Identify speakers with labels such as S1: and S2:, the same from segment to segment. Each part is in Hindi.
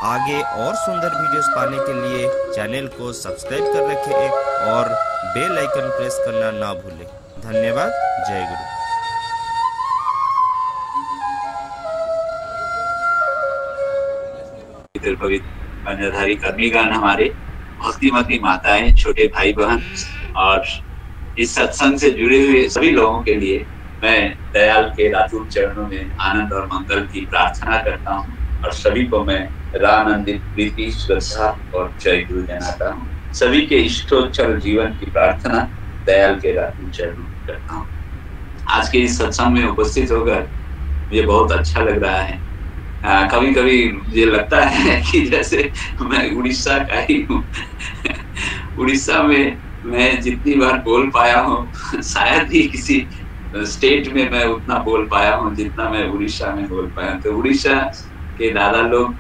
S1: आगे और सुंदर वीडियोस पाने के लिए चैनल को सब्सक्राइब कर रखें और बेल आइकन प्रेस करना ना भूलें। धन्यवाद। जय गुरु।
S2: पवित्र कर्मीगण, हमारे भक्तिमती माताएं, छोटे भाई बहन और इस सत्संग से जुड़े हुए सभी लोगों के लिए मैं दयाल के रातुल चरणों में आनंद और मंगल की प्रार्थना करता हूँ और सभी को मैं रानंदित प्रीति, श्रद्धा और जय गुरु जनाता हूँ। सभी के इष्टोच्चल जीवन की प्रार्थना दयाल के रातुल चरणों में करता हूँ। आज के इस सत्संग में उपस्थित होकर मुझे बहुत अच्छा लग रहा है। कभी कभी मुझे लगता है कि जैसे मैं उड़ीसा का ही हूँ। उड़ीसा में मैं जितनी बार बोल पाया हूँ शायद ही किसी स्टेट में मैं उतना बोल पाया हूँ जितना मैं उड़ीसा में बोल पाया हूँ। तो उड़ीसा के दादा लोग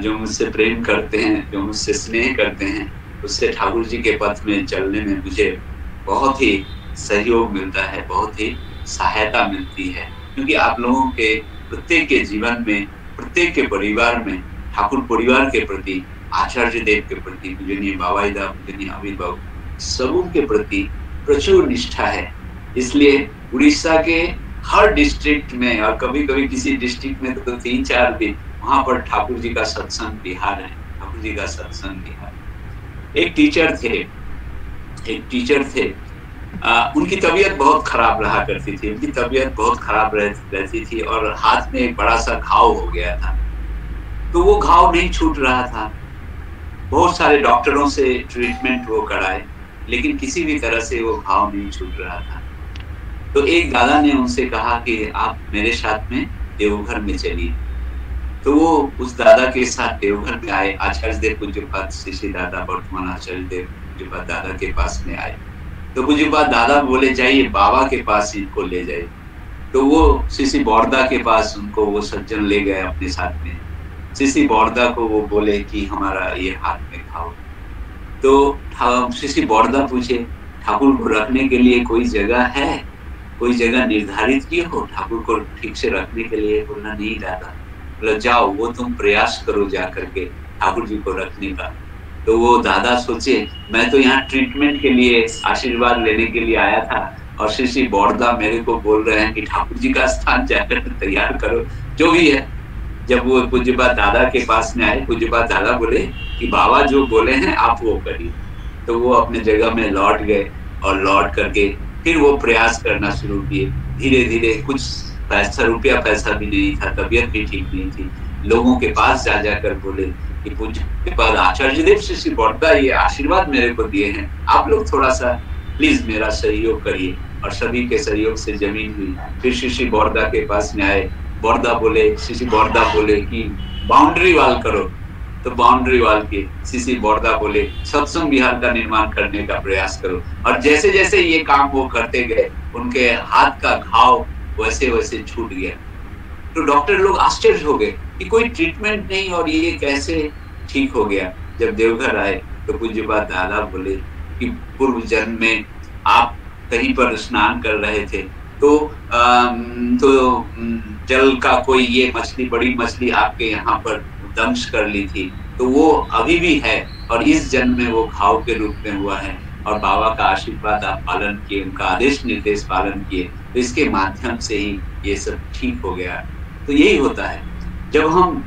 S2: जो मुझसे प्रेम करते हैं, जो मुझसे स्नेह करते हैं, उससे ठाकुर जी के पथ में चलने में मुझे बहुत ही सहयोग मिलता है, बहुत ही सहायता मिलती है। क्योंकि आप लोगों के प्रत्येक के जीवन में, प्रत्येक के परिवार में ठाकुर परिवार के प्रति, आचार्य देव के प्रति, पूजनीय बाबाईदा, पूजनीय अमित बाबू, सबों के प्रति प्रचुर निष्ठा है। इसलिए उड़ीसा के हर डिस्ट्रिक्ट में और कभी कभी किसी डिस्ट्रिक्ट में तो 3-4 दिन वहां पर ठाकुर जी का सत्संग बिहार है, ठाकुर जी का सत्संग बिहार। एक टीचर थे, उनकी तबीयत बहुत खराब रहा करती थी, उनकी तबीयत बहुत खराब रहती थी और हाथ में एक बड़ा सा घाव हो गया था। तो वो घाव नहीं छूट रहा था। बहुत सारे डॉक्टरों से ट्रीटमेंट वो कराए, लेकिन किसी भी तरह से वो घाव नहीं छूट रहा था। तो एक दादा ने उनसे कहा कि आप मेरे साथ में देवघर में चलिए। तो वो उस दादा के साथ देवघर में आए। आचार्य देव पूज्यपाद श्री दादा वर्तमान आचार्य देव पूज्यपाद दादा के पास में आए। तो पूज्यपाद दादा बोले जाइए बाबा के पास इनको ले जाइए। तो वो श्री बौरदा के पास उनको वो सज्जन ले गए अपने साथ में। श्री बौरदा को वो बोले कि हमारा ये हाथ में घाव। तो श्री बौरदा पूछे ठाकुर को रखने के लिए कोई जगह है, कोई जगह निर्धारित की हो ठाकुर को ठीक से रखने के लिए? बोला नहीं दादा। बोला जाओ, वो तुम प्रयास करो जा करके ठाकुर जी को रखने का। तो वो दादा सोचे मैं तो यहाँ ट्रीटमेंट के लिए, आशीर्वाद लेने के लिए आया था और श्री बौरदा मेरे को बोल रहे हैं कि ठाकुर जी का स्थान जाकर तैयार करो। जो भी है, जब वो पूज्यपाद दादा के पास में आए, पूज्यपाद दादा बोले कि बाबा जो बोले हैं आप वो करिए। तो वो अपने जगह में लौट गए और लौट करके फिर वो प्रयास करना शुरू किए। धीरे धीरे, कुछ पैसा भी नहीं था, तबीयत भी ठीक नहीं थी। लोगों के पास जा जाकर बोले कि पूज्यपाद आचार्य देव श्री बौरदा ये आशीर्वाद मेरे को दिए हैं, आप लोग थोड़ा सा प्लीज मेरा सहयोग करिए। और सभी के सहयोग से जमीन हुई। फिर श्री बौरदा के पास में आए। श्री बौरदा बोले कि बाउंड्री वाल करो। तो बाउंड्री वाल के श्री बौरदा बोले सत्संग विहार का निर्माण करने का प्रयास करो। और जैसे जैसे ये काम वो करते गए, उनके हाथ का घाव वैसे वैसे छूट गया। तो डॉक्टर लोग आश्चर्य हो गए कि कोई ट्रीटमेंट नहीं और ये कैसे ठीक हो गया। जब देवघर आए तो पूज्यपाद दादा बोले कि पूर्व जन्म में आप कहीं पर स्नान कर रहे थे तो जल का कोई ये मछली, बड़ी मछली आपके यहाँ पर दंश कर ली थी, तो वो अभी भी है और इस जन्म में वो घाव के रूप में हुआ है। और बाबा का आशीर्वाद आप पालन किए, उनका आदेश निर्देश पालन किए, तो इसके माध्यम से ही ये सब ठीक हो गया। तो यही होता है जब हम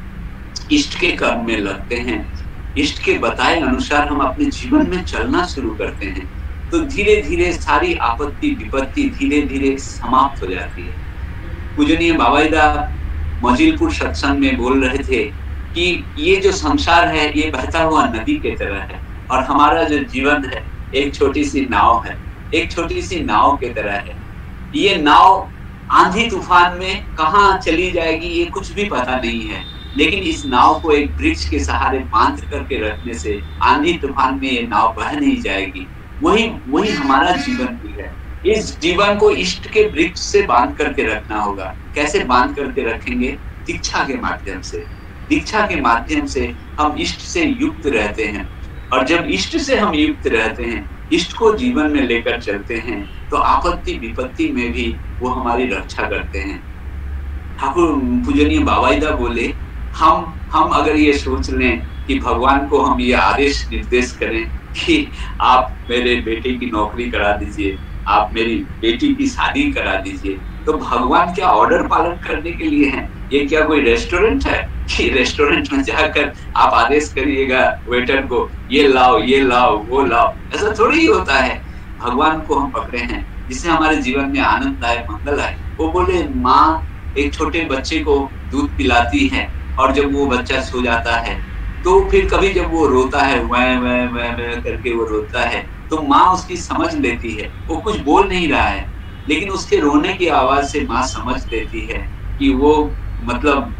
S2: इष्ट के कर्म में लगते हैं, इष्ट के बताए अनुसार हम अपने जीवन में चलना शुरू करते हैं, तो धीरे धीरे सारी आपत्ति विपत्ति धीरे धीरे समाप्त हो जाती है। पूजनीय बाबाईदा मजिलपुर सत्संग में बोल रहे थे कि ये जो संसार है ये बहता हुआ नदी के तरह है और हमारा जो जीवन है एक छोटी सी नाव है, एक छोटी सी नाव के तरह है। ये नाव आंधी तूफान में कहाँ चली जाएगी ये कुछ भी पता नहीं है, लेकिन इस नाव को एक वृक्ष के सहारे बांध करके रखने से आंधी तूफान में ये नाव बह नहीं जाएगी। वही हमारा जीवन भी है। इस जीवन को इष्ट के वृक्ष से बांध करके रखना होगा। कैसे बांध करके रखेंगे? दीक्षा के माध्यम से। दीक्षा के माध्यम से हम इष्ट से युक्त रहते हैं और जब इष्ट से हम युक्त रहते हैं, इष्ट को जीवन में लेकर चलते हैं, तो आपत्ति विपत्ति में भी वो हमारी रक्षा करते हैं। ठाकुर पूजनीय बाबाईदा बोले हम हम अगर ये सोच लें कि भगवान को हम ये आदेश निर्देश करें कि आप मेरे बेटे की नौकरी करा दीजिए, आप मेरी बेटी की शादी करा दीजिए, तो भगवान क्या ऑर्डर पालन करने के लिए हैं? ये क्या कोई रेस्टोरेंट है कि रेस्टोरेंट में जाकर आप आदेश करिएगा वेटर को ये लाओ वो लाओ? ऐसा थोड़ी ही होता है। भगवान को हम पकड़े हैं जिससे हमारे जीवन में आनंद आए, मंगल आए। वो बोले माँ एक छोटे बच्चे को दूध पिलाती है और जब वो बच्चा सो जाता है तो फिर कभी जब वो रोता है वै करके वो रोता है तो माँ उसकी समझ लेती है। वो कुछ बोल नहीं रहा है लेकिन उसके रोने की आवाज से माँ समझ लेती है कि वो मतलब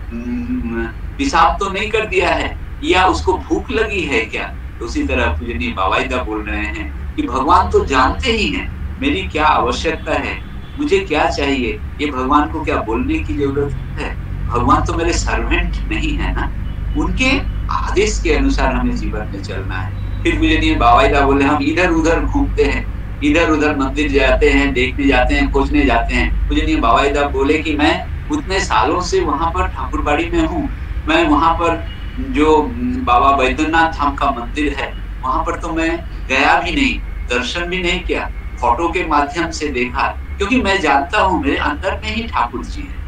S2: पेशाब तो नहीं कर दिया है या उसको भूख लगी है क्या। तो उसी तरह पूजनीय बाबाईदा बोल रहे हैं कि भगवान तो जानते ही हैं मेरी क्या आवश्यकता है, मुझे क्या चाहिए। ये भगवान को क्या बोलने की जरूरत है? भगवान तो मेरे सर्वेंट नहीं है ना, उनके आदेश के अनुसार हमें जीवन में चलना है। फिर पूजनीय बाबाईदा बोले हम इधर उधर घूमते हैं, इधर उधर मंदिर जाते हैं, देखने जाते हैं, खोजने जाते हैं। पूजनीय बाबाईदा बोले कि मैं उतने सालों से वहां पर ठाकुरबाड़ी में हूँ, मैं वहां पर जो बाबा बैद्यनाथ धाम का मंदिर है वहां पर तो मैं गया भी नहीं, दर्शन भी नहीं किया, फोटो के माध्यम से देखा, क्योंकि मैं जानता हूँ मेरे अंदर में ही ठाकुर जी है,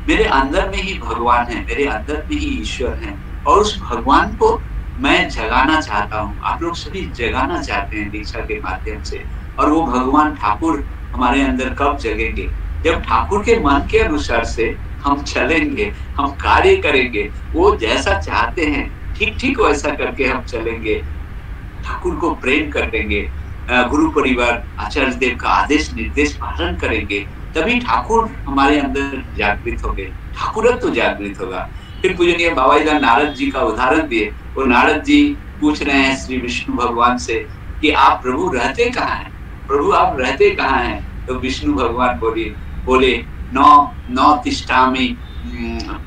S2: मेरे अंदर में ही भगवान है, मेरे अंदर में ही ईश्वर है और उस भगवान को मैं जगाना चाहता हूँ। आप लोग सभी जगाना चाहते हैं दीक्षा के माध्यम से। और वो भगवान ठाकुर हमारे अंदर कब जगेंगे? जब ठाकुर के मन के अनुसार से हम चलेंगे, हम कार्य करेंगे, वो जैसा चाहते हैं ठीक ठीक वैसा करके हम चलेंगे, ठाकुर को प्रेम कर देंगे, गुरु परिवार आचार्य देव का आदेश निर्देश पालन करेंगे, तभी ठाकुर हमारे अंदर जागृत होंगे, ठाकुरत्व जागृत होगा। फिर पूजनीय बाबाईदा नारद जी का उदाहरण दिए। वो नारद जी पूछ रहे हैं श्री विष्णु भगवान से कि आप प्रभु रहते कहाँ हैं, प्रभु आप रहते कहाँ हैं? तो विष्णु भगवान बोले नौ तिष्ठामि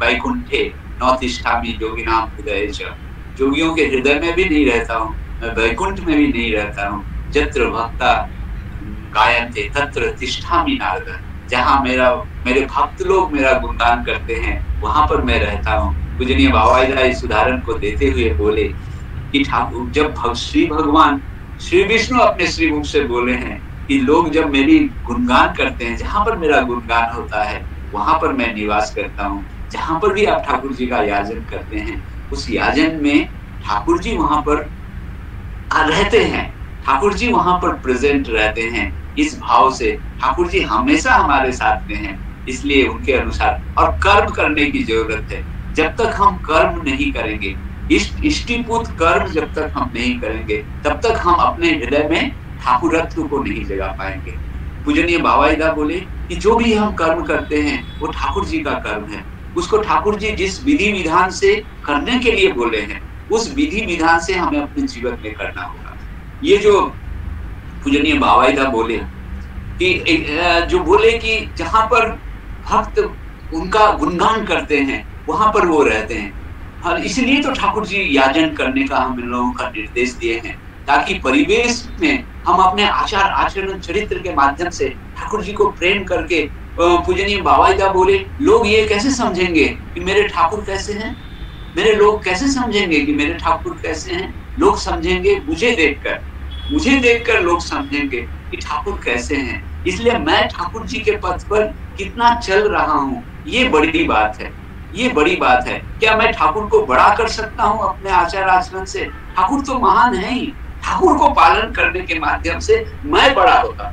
S2: वैकुंठे नौ तिष्ठामि योगिनां हृदये च। जोगियों के हृदय में भी नहीं रहता हूँ, मैं वैकुंठ में भी नहीं रहता हूँ। यत्र भक्ता गायन्ते तत्र तिष्ठामि नारद। जहाँ मेरे भक्त लोग मेरा गुणगान करते हैं वहां पर मैं रहता हूँ। पूजनीय बाबाईदा इस उदाहरण को देते हुए बोले कि ठाकुर जब श्री भगवान श्री विष्णु अपने श्रीमुख से बोले हैं कि लोग जब मेरी गुणगान करते हैं, जहां पर मेरा गुणगान होता है वहां पर मैं निवास करता हूँ। जहां पर भी आप ठाकुर जी का याजन करते हैं उस याजन में ठाकुर जी वहां पर रहते हैं, ठाकुर जी वहां पर प्रेजेंट रहते हैं। इस भाव से ठाकुर जी हमेशा हमारे साथ में हैं, इसलिए उनके अनुसार और कर्म करने की जरूरत है। जब तक हम कर्म नहीं करेंगे, इष्टिपूत कर्म जब तक हम नहीं करेंगे, तब तक हम अपने हृदय में ठाकुरत्व को नहीं जगा पाएंगे। पूजनीय बाबाईदा बोले कि जो भी हम कर्म करते हैं वो ठाकुर जी का कर्म है, उसको ठाकुर जी जिस विधि विधान से करने के लिए बोले हैं उस विधि विधान से हमें अपने जीवन में करना होगा। ये जो पूजनीय बाबाईदा बोले कि जो बोले कि जहां पर भक्त उनका गुणगान करते हैं वहां पर वो रहते हैं, और इसलिए तो ठाकुर जी याजन करने का हम इन लोगों का निर्देश दिए हैं, ताकि परिवेश में हम अपने आचार आचरण चरित्र के माध्यम से ठाकुर जी को प्रेम करके। पूजनीय बाबाईदा बोले लोग ये कैसे समझेंगे कि मेरे ठाकुर कैसे हैं, मेरे लोग कैसे समझेंगे कि मेरे ठाकुर कैसे हैं? लोग समझेंगे मुझे देखकर लोग समझेंगे कि ठाकुर कैसे हैं। इसलिए मैं ठाकुर जी के पथ पर कितना चल रहा हूँ, ये बड़ी बात है, ये बड़ी बात है। क्या मैं ठाकुर को बड़ा कर सकता हूँ अपने आचार आचरण से? ठाकुर तो महान है ही, ठाकुर को पालन करने के माध्यम से मैं बड़ा होता।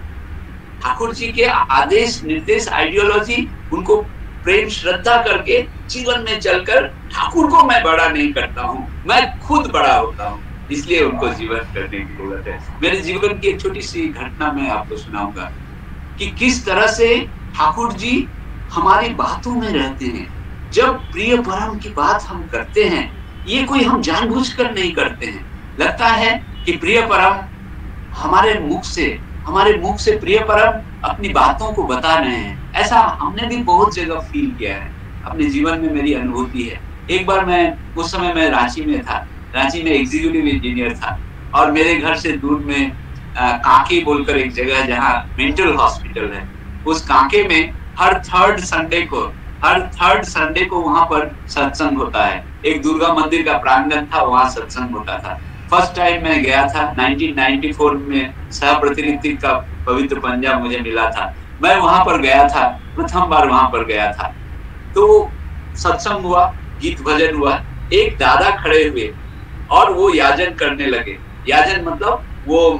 S2: ठाकुर जी के आदेश निर्देश आइडियोलॉजी उनको प्रेम श्रद्धा करके जीवन में चलकर ठाकुर को मैं बड़ा नहीं करता हूँ, मैं खुद बड़ा होता हूँ, इसलिए उनको जीवन करने की जरूरत है। मेरे जीवन की एक छोटी सी घटना मैं आपको सुनाऊंगा कि किस तरह से ठाकुर जी हमारी बातों में रहते हैं। जब प्रिय परम की बात हम करते हैं, ये कोई हम जानबूझकर नहीं करते हैं। लगता है कि प्रिय परम हमारे मुख से प्रिय परम अपनी बातों को बता रहे हैं। ऐसा हमने भी बहुत जगह फील किया है, अपने जीवन में मेरी अनुभूति है। एक बार उस समय मैं रांची में था, रांची में एग्जीक्यूटिव इंजीनियर था और मेरे घर से दूर में कांके बोलकर एक जगह है जहाँ मेंटल हॉस्पिटल है, उस कांके में हर थर्ड संडे को हर थर्ड संडे को वहां पर सत्संग होता है। एक दुर्गा मंदिर का प्रांगण था, वहां सत्संग होता था। फर्स्ट टाइम मैं गया था 1994 में, सह प्रतिनिधि का पवित्र पंजा मुझे मिला था, मैं वहां पर गया था, प्रथम बार वहां पर गया था। तो सत्संग हुआ, गीत भजन हुआ, एक दादा खड़े हुए और वो याजन करने लगे। याजन मतलब वो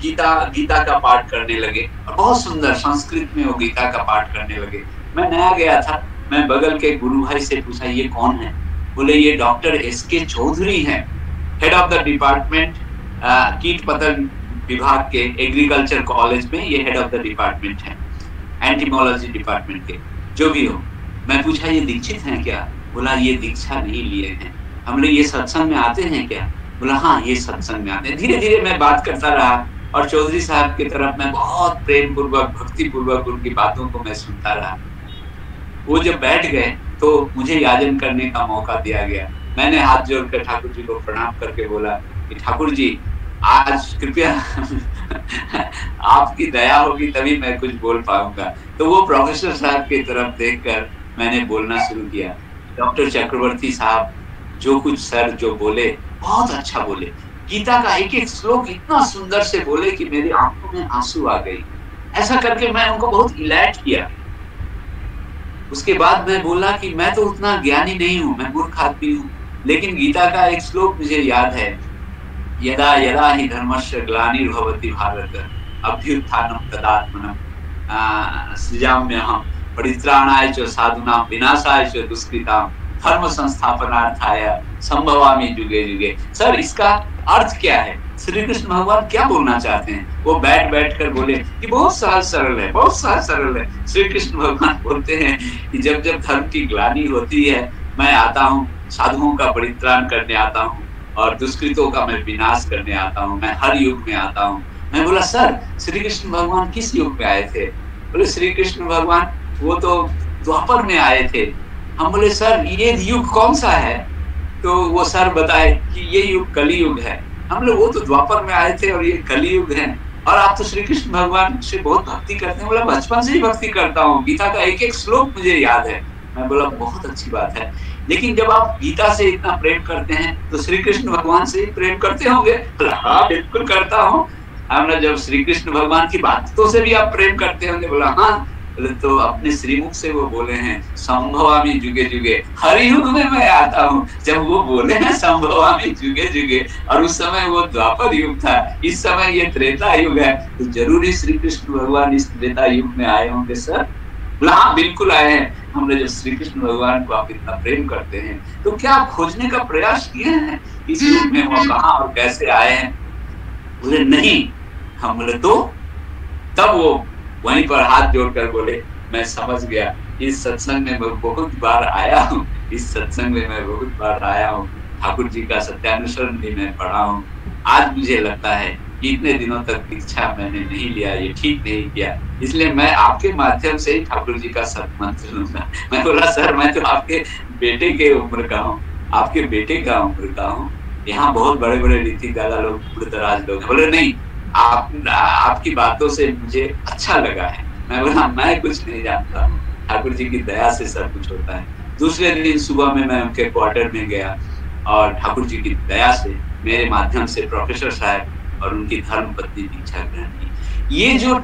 S2: गीता का पाठ करने लगे, और बहुत सुंदर संस्कृत में वो गीता का पाठ करने लगे। मैं नया गया था, मैं बगल के गुरु भाई से पूछा ये कौन है? बोले ये डॉक्टर एसके चौधरी हैं, हेड ऑफ द डिपार्टमेंट, कीट पतंग विभाग के एग्रीकल्चर कॉलेज में ये हेड ऑफ द डिपार्टमेंट है, एंटीमोलॉजी डिपार्टमेंट के, जो भी हो। मैं पूछा ये दीक्षित हैं क्या? बोला ये दीक्षा नहीं लिए हैं। हमने ये सत्संग में आते हैं क्या? बोला हाँ ये सत्संग में आते हैं। धीरे धीरे मैं बात करता रहा और चौधरी साहब की तरफ मैं बहुत प्रेम पूर्वक, भक्ति पूर्वक उनकी बातों को मैं सुनता रहा। वो जब बैठ गए तो मुझे याजन करने का मौका दिया गया। मैंने हाथ जोड़कर ठाकुर जी को प्रणाम करके बोला कि ठाकुर जी आज कृपया आपकी दया होगी तभी मैं कुछ बोल पाऊंगा। तो वो प्रोफेसर साहब की तरफ देखकर मैंने बोलना शुरू किया। डॉक्टर चक्रवर्ती साहब जो कुछ सर जो बोले बहुत अच्छा बोले, गीता का एक एक श्लोक इतना सुंदर से बोले कि मेरी आंखों में आंसू आ गई। ऐसा करके मैं उनको बहुत इलाइट किया। उसके बाद मैं बोला कि मैं तो उतना ज्ञानी नहीं हूँ, मैं मूर्ख आदमी हूँ, लेकिन गीता का एक श्लोक मुझे याद है, यदा यदा हि धर्मस्य ग्लानिर्भवति भारत अभ्युत्थानं तदात्मनं सृजाम्यहं परित्राणाय च साधूनां विनाशाय च दुष्कृतां धर्म संस्थापनार्थाय संभवामि युगे युगे। सर इसका अर्थ क्या है? श्री कृष्ण भगवान क्या बोलना चाहते हैं? वो बैठ कर बोले कि बहुत सहज सरल है, बहुत सहज सरल है। श्री कृष्ण भगवान बोलते हैं कि जब जब धर्म की ग्लानि होती है मैं आता हूँ, साधुओं का परित्राण करने आता हूँ और दुष्कृतों का मैं विनाश करने आता हूँ, मैं हर युग में आता हूँ। मैं बोला सर श्री कृष्ण भगवान किस युग में आए थे? बोले श्री कृष्ण भगवान वो तो द्वापर में आए थे। हम बोले सर ये युग कौन सा है? तो वो सर बताए कि ये युग कली युग है। हम लोग वो तो द्वापर में आए थे और ये कली युग है, और आप तो श्री कृष्ण भगवान से बहुत भक्ति करते हैं। बोला बचपन से ही भक्ति करता हूँ, गीता का एक एक श्लोक मुझे याद है। मैं बोला बहुत अच्छी बात है, लेकिन जब आप गीता से इतना प्रेम करते हैं तो श्री कृष्ण भगवान से ही प्रेम करते होंगे? हाँ बिल्कुल करता हूँ। हमने जब श्री कृष्ण भगवान की बातों से भी आप प्रेम करते होंगे? बोला हाँ। तो अपने श्रीमुख से वो बोले हैं संभवामि जुगे जुगे, हर युग में मैं आता हूँ। जब वो बोले हैं संभवामि जुगे जुगे, और उस समय वो द्वापर युग था, इस समय ये त्रेता युग है, तो जरूरी श्री कृष्ण भगवान इस त्रेता युग में आए होंगे सर? हाँ बिल्कुल आए हैं। हमने जब श्री कृष्ण भगवान को आप इतना प्रेम करते हैं तो क्या आप खोजने का प्रयास किए हैं इस युग में वो कहाँ और कैसे आए हैं? बोले नहीं। हम बोले तो? तब वो वहीं पर हाथ जोड़कर बोले मैं समझ गया, इस सत्संग में मैं बहुत बार आया हूँ, इस सत्संग में मैं बहुत बार आया हूँ, ठाकुर जी का सत्यानुसरण भी मैं पढ़ा हूँ। आज मुझे लगता है कि इतने दिनों तक दीक्षा मैंने नहीं लिया, ये ठीक नहीं किया, इसलिए मैं आपके माध्यम से ही ठाकुर जी का सत्मंत्र लूंगा। मैं बोला सर मैं तो आपके बेटे के उम्र का हूँ, आपके बेटे का उम्र का हूँ, यहाँ बहुत बड़े बड़े रीति दादा लोग, दराज लोग। बोले नहीं आपकी बातों से मुझे अच्छा लगा है। मैं बोला मैं कुछ नहीं जानता हूँ, ठाकुर जी की दया से सब कुछ होता है। दूसरे दिन सुबह में मैं उनके क्वार्टर में गया और ठाकुर जी की दया से मेरे माध्यम से प्रोफेसर साहब और उनकी धर्म पत्नी दीक्षा ग्रहण की। ये जो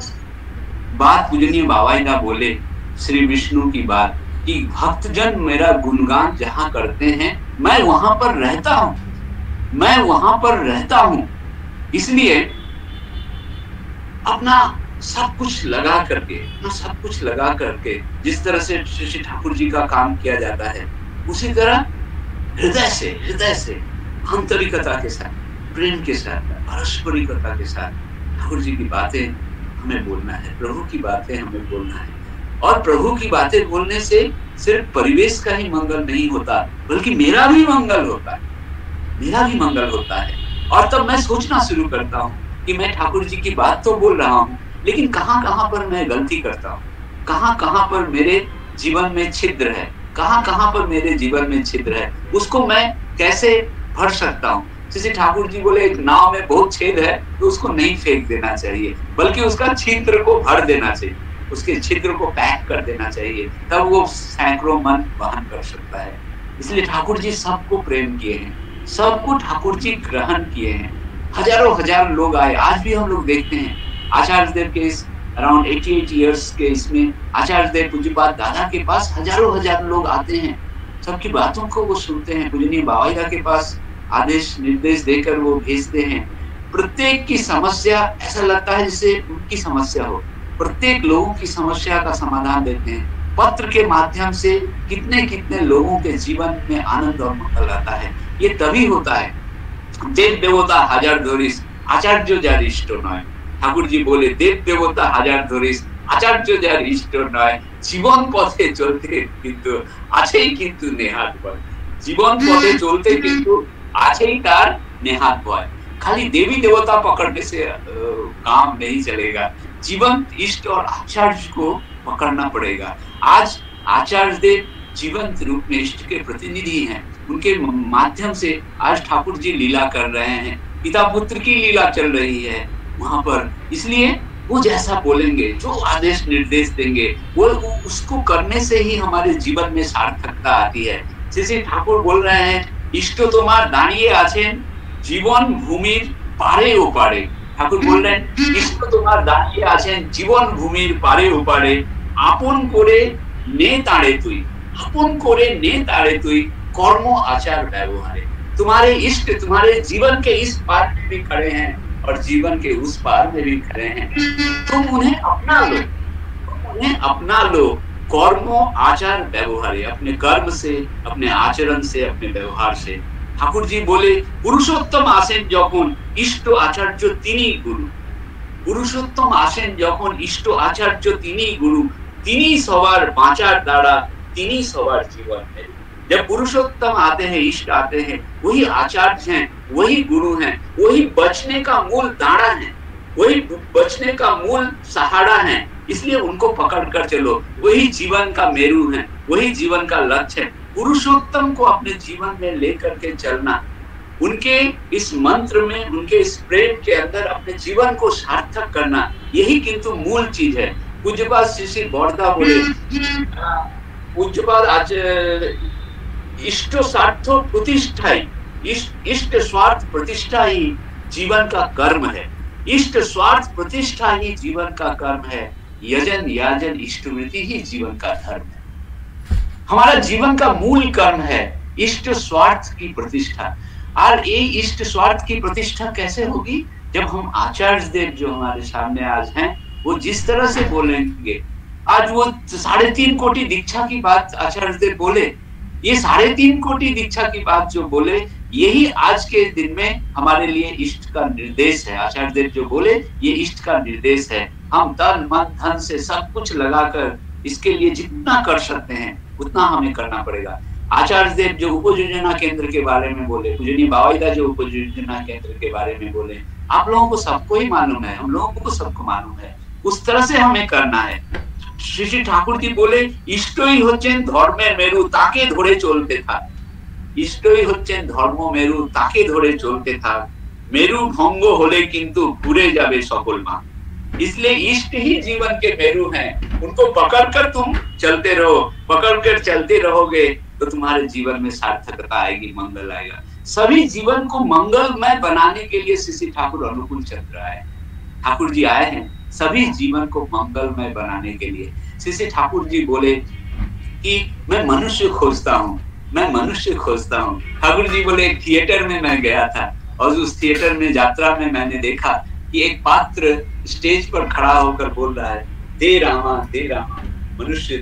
S2: बात पूजनीय बाबाईदा बोले श्री विष्णु की बात कि भक्तजन मेरा गुणगान जहाँ करते हैं मैं वहां पर रहता हूँ, मैं वहां पर रहता हूँ। इसलिए अपना सब कुछ लगा करके जिस तरह से श्री ठाकुर जी का काम किया जाता है उसी तरह हृदय से आंतरिकता के साथ, प्रेम के साथ, पारस्परिकता के साथ ठाकुर जी की बातें हमें बोलना है, प्रभु की बातें हमें बोलना है। और प्रभु की बातें बोलने से सिर्फ परिवेश का ही मंगल नहीं होता बल्कि मेरा भी मंगल होता है। और तब मैं सोचना शुरू करता हूँ कि मैं ठाकुर जी की बात तो बोल रहा हूँ लेकिन कहाँ पर मैं गलती करता हूँ, कहाँ पर मेरे जीवन में छिद्र है, कहाँ पर मेरे जीवन में छिद्र है, उसको मैं कैसे भर सकता हूँ। जैसे ठाकुर जी बोले एक नाव में बहुत छेद है तो उसको नहीं फेंक देना चाहिए बल्कि उसका छिद्र को भर देना चाहिए। उसके छिद्र को पैक कर देना चाहिए, तब वो सैकड़ों मन वहन कर सकता है। इसलिए ठाकुर जी सबको प्रेम किए हैं, सबको ठाकुर जी ग्रहण किए हैं। हजारों हजार लोग आए, आज भी हम लोग देखते हैं आचार्य देव के इस अराउंड 88 इयर्स के इसमें आचार्य देव पूज्यपाद दादा के पास हजारों हजार लोग आते हैं, सबकी बातों को वो सुनते हैं, पूजनीय बावाईदा के पास आदेश निर्देश देकर वो भेजते हैं। प्रत्येक की समस्या ऐसा लगता है जैसे उनकी समस्या हो, प्रत्येक लोगों की समस्या का समाधान देते हैं। पत्र के माध्यम से कितने कितने लोगों के जीवन में आनंद और मंगल आता है। ये तभी होता है, देव देवता हजार धोरिस आचार्य যার ইষ্ট নয়। ঠাকুর জি বলে দেব দেবতা হাজার ধরিস আচার্য যার ইষ্ট নয়। জীবন পথে চলতে কিন্তু আছেই কিন্তু নেহাত ভয়, জীবন পথে চলতে কিন্তু आछेई तार नेहात भय। खाली देवी देवता पकड़ने से काम नहीं चलेगा, जीवंत इष्ट और आचार्य को पकड़ना पड़ेगा। आज आचार्य देव जीवंत रूप में इष्ट के प्रतिनिधि हैं, उनके माध्यम से आज ठाकुर जी लीला कर रहे हैं, पिता पुत्र की लीला चल रही है वहां पर। इसलिए वो जैसा बोलेंगे, जो आदेश निर्देश देंगे, वो उसको करने से ही हमारे जीवन में सार्थकता आती है। जैसे ठाकुर बोल रहे हैं, इष्ट तुम्हार दाঁড়িয়ে আছেন জীবন ভূমির পারে ওপারে। ঠাকুর বললেন ইষ্ট তোমার দাঁড়িয়ে আছেন জীবন ভূমির পারে ওপারে, আপন করে নে তাড়ে তুই, আপन করে নে ताड़े तुई कर्म आचार व्यवहारे। तुम्हारे इष्ट तुम्हारे जीवन के इस पार में भी खड़े हैं और जीवन के उस पार में भी खड़े हैं, तुम उन्हें अपना लो, उन्हें अपना लो। कर्म आचार व्यवहारे, अपने कर्म से, अपने आचरण से, अपने व्यवहार से। ठाकुर जी बोले पुरुषोत्तम आसेन যখন इष्ट आचार्य तिनी गुरु, पुरुषोत्तम आसेन যখন इष्ट आचार्य तिनी गुरु, तिनी सवार बाँचार द्वारा, तिनी सवार जीवन है। जब पुरुषोत्तम आते हैं, इष्ट आते हैं, वही आचार्य हैं, वही गुरु हैं, वही बचने का मूल दाड़ा है, वही बचने का मूल सहारा है। इसलिए उनको पकड़ कर चलो, वही जीवन का मेरू है, वही जीवन का लक्ष्य है। पुरुषोत्तम को अपने जीवन में लेकर के चलना, उनके इस मंत्र में, उनके इस प्रेम के अंदर अपने जीवन को सार्थक करना, यही किंतु मूल चीज है। पूज्यपाद श्री श्री बड़दा बोले, पूज्यपाद आज इष्ट स्वार्थ प्रतिष्ठा ही, इष्ट स्वार्थ प्रतिष्ठा ही जीवन का कर्म है। इष्ट स्वार्थ प्रतिष्ठा ही जीवन का कर्म है। यजन याजन इष्टवृत्ति ही जीवन का धर्म है। हमारा जीवन का मूल कर्म है इष्ट स्वार्थ की प्रतिष्ठा। और ये इष्ट स्वार्थ की प्रतिष्ठा कैसे होगी? जब हम आचार्य देव जो हमारे सामने आज हैं, वो जिस तरह से बोलेंगे, आज वो 3.5 कोटि दीक्षा की बात आचार्य देव बोले, ये 3.5 कोटि दीक्षा की बात जो बोले, यही आज के दिन में हमारे लिए इष्ट का निर्देश है। आचार्य देव जो बोले, ये इष्ट का निर्देश है। हम तन मन धन से सब कुछ लगाकर इसके लिए जितना कर सकते हैं उतना हमें करना पड़ेगा। आचार्य देव जो उपयोजना केंद्र के बारे में बोले, पूजनीय बावाईदा जो उपयोजना केंद्र के बारे में बोले, आप लोगों को सबको ही मालूम है, हम लोगों को सबको मालूम है, उस तरह से हमें करना है। श्री श्री ठाकुर जी बोले इष्टई হচ্ছেন ধর্মের মেরু তাকে ধরে চলতে থাক, ইষ্টই হচ্ছেন ধর্ম মেরু তাকে ধরে চলতে থাক, মেরু ভঙ্গ হলে কিন্তু ঘুরে যাবে সকল মান। इसलिए इष्ट ही जीवन के मेरू हैं, उनको पकड़कर तुम चलते रहो, पकड़कर चलते रहोगे तो तुम्हारे जीवन में सार्थकता आएगी, मंगल आएगा। सभी जीवन को मंगलमय बनाने के लिए श्री श्री ठाकुर अनुकूल चल रहा है। ठाकुर जी आए हैं सभी जीवन को मंगलमय बनाने के लिए। श्री श्री ठाकुर जी बोले कि मैं मनुष्य खोजता हूँ, मैं मनुष्य खोजता हूँ। ठाकुर जी बोले एक थिएटर में मैं गया था और उस थिएटर में यात्रा में मैंने देखा कि एक पात्र स्टेज पर खड़ा होकर बोल रहा है, दे रामा मनुष्य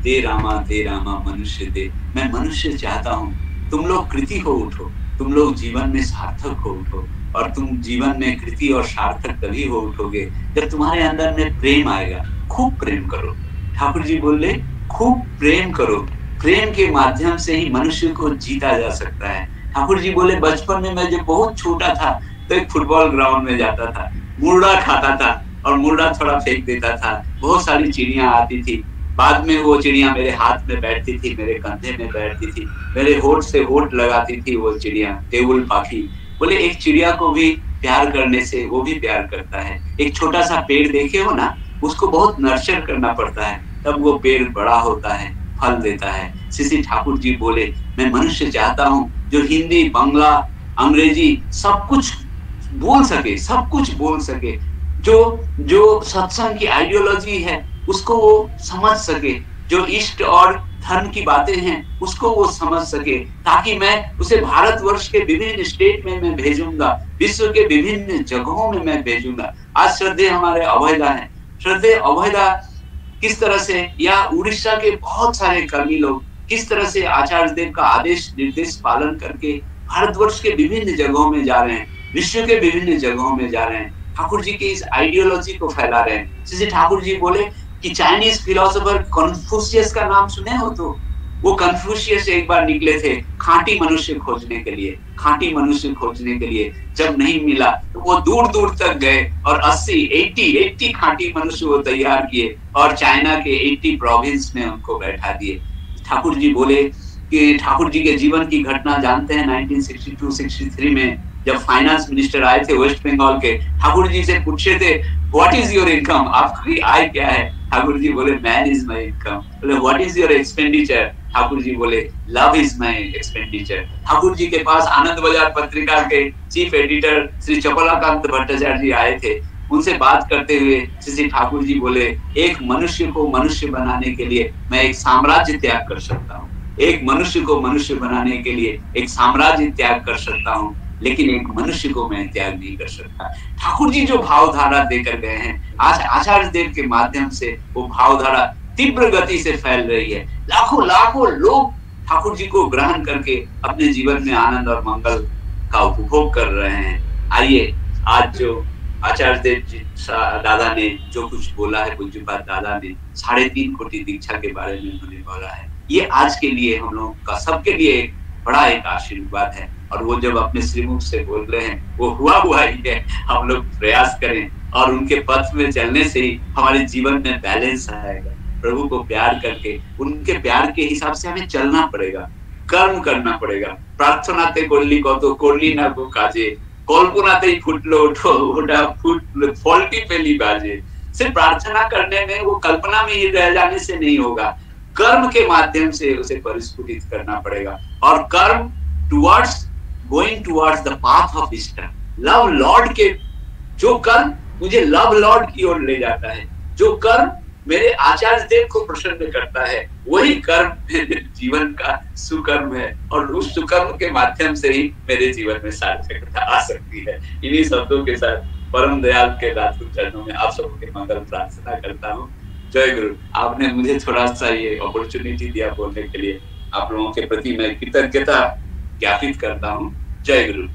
S2: दे रामा मनुष्य दे। मैं मनुष्य चाहता हूँ, तुम लोग कृति हो उठो, तुम लोग जीवन में सार्थक हो उठो। और तुम जीवन में कृति और सार्थक तभी हो उठोगे जब तुम्हारे अंदर में प्रेम आएगा। खूब प्रेम करो, ठाकुर जी बोले खूब प्रेम करो, प्रेम के माध्यम से ही मनुष्य को जीता जा सकता है। ठाकुर जी बोले बचपन में मैं जब बहुत छोटा था तो एक फुटबॉल ग्राउंड में जाता था, मुर्रा खाता था और मुर्रा थोड़ा फेंक देता था, बहुत सारी चिड़िया आती थी, बाद में वो चिड़िया मेरे हाथ में बैठती थी, मेरे कंधे में बैठती थी, मेरे होठ से होठ लगाती थी वो चिड़िया, टेबुल पाखी। बोले एक चिड़िया को भी प्यार करने से वो भी प्यार करता है। एक छोटा सा पेड़ देखे हो ना, उसको बहुत नर्चर करना पड़ता है, तब वो पेड़ बड़ा होता है, फल देता है। श्री ठाकुर जी बोले, मैं मनुष्य चाहता हूँ जो हिंदी, बांग्ला, अंग्रेजी सब कुछ बोल सके, सब कुछ बोल सके, जो सत्संग की आइडियोलॉजी है उसको वो समझ सके, जो इष्ट और धर्म की बातें हैं उसको वो समझ सके, ताकि मैं उसे भारतवर्ष के विभिन्न स्टेट में मैं भेजूंगा, विश्व के विभिन्न जगहों में मैं भेजूंगा। आज श्रद्धेय हमारे अभयदा है, श्रद्धेय अभयदा किस तरह से, या उड़ीसा के बहुत सारे कर्मी लोग किस तरह से आचार्य देव का आदेश निर्देश पालन करके भारतवर्ष के विभिन्न जगहों में जा रहे हैं, विश्व के विभिन्न जगहों में जा रहे हैं, ठाकुर जी की इस आइडियोलॉजी को फैला रहे हैं। जैसे ठाकुर जी बोले कि चाइनीज फिलोसोफर कन्फ्यूशियस का नाम सुने हो, तो वो कन्फ्यूशियस एक बार निकले थे खांटी मनुष्य खोजने के लिए, खांटी मनुष्य खोजने के लिए। जब नहीं मिला तो वो दूर दूर तक गए और 80 खांटी मनुष्य वो तैयार किए और चाइना के 80 प्रोविंस में उनको बैठा दिए। ठाकुर जी बोले कि ठाकुर जी के जीवन की घटना जानते हैं, 1962-63 में जब फाइनेंस मिनिस्टर आए थे वेस्ट बंगाल के, ठाकुर जी से पूछे थे व्हाट इज योर इनकम, आपकी आय क्या है? ठाकुर जी बोले मैन इज माय इनकम। बोले what is your expenditure? Thakur ji बोले love is my expenditure. Thakur ji के पास आनंद बाजार पत्रिका के चीफ एडिटर श्री चपलाकांत भट्टाचार्य जी आए थे, उनसे बात करते हुए श्री ठाकुर जी बोले एक मनुष्य को मनुष्य बनाने के लिए मैं एक साम्राज्य त्याग कर सकता हूँ, एक मनुष्य को मनुष्य बनाने के लिए एक साम्राज्य त्याग कर सकता हूँ, लेकिन एक मनुष्य को मैं त्याग नहीं कर सकता। ठाकुर जी जो भावधारा देकर गए हैं, आज आचार्य देव के माध्यम से वो भावधारा तीव्र गति से फैल रही है। लाखों लाखों लोग ठाकुर जी को ग्रहण करके अपने जीवन में आनंद और मंगल का उपभोग कर रहे हैं। आइए, आज जो आचार्य देव जी दादा ने जो कुछ बोला है, पूज्यपाद दादा ने 3.5 कोटि दीक्षा के बारे में उन्होंने बोला है, ये आज के लिए हम लोग का सबके लिए बड़ा एक आशीर्वाद है। और वो जब अपने श्रीमुख से बोल रहे हैं वो हुआ ही है। हम लोग प्रयास करें और उनके पथ में चलने से ही हमारे जीवन में बैलेंस आएगा। प्रभु को प्यार करके उनके प्यार के हिसाब से हमें चलना पड़ेगा, कर्म करना पड़ेगा। प्रार्थनाते कोल्ली को तो कोल्ली ना को काजे, कल्पनाते ही फुटलो उठो उठा फुट फॉल्टी पेली बाजे। सिर्फ प्रार्थना करने में, वो कल्पना में ही रह जाने से नहीं होगा, कर्म के माध्यम से उसे परिस्फुटित करना पड़ेगा। और कर्म towards going towards the path of Easter, love Lord के, जो कर्म मुझे लव लॉर्ड की ओर ले जाता है, जो कर्म मेरे आचार्य देव को प्रसन्न करता है, वही कर्म मेरे जीवन का सुकर्म है। और उस सुकर्म के माध्यम से ही मेरे जीवन में सार्थकता आ सकती है। इन्हीं शब्दों के साथ परम दयाल के राजपूत चरणों में आप सबके मंगल प्रार्थना करता हूँ। जय गुरु। आपने मुझे थोड़ा सा ये अपॉर्चुनिटी दिया बोलने के लिए, आप लोगों के प्रति मैं कृतज्ञता ज्ञापित करता हूँ। जय गुरु।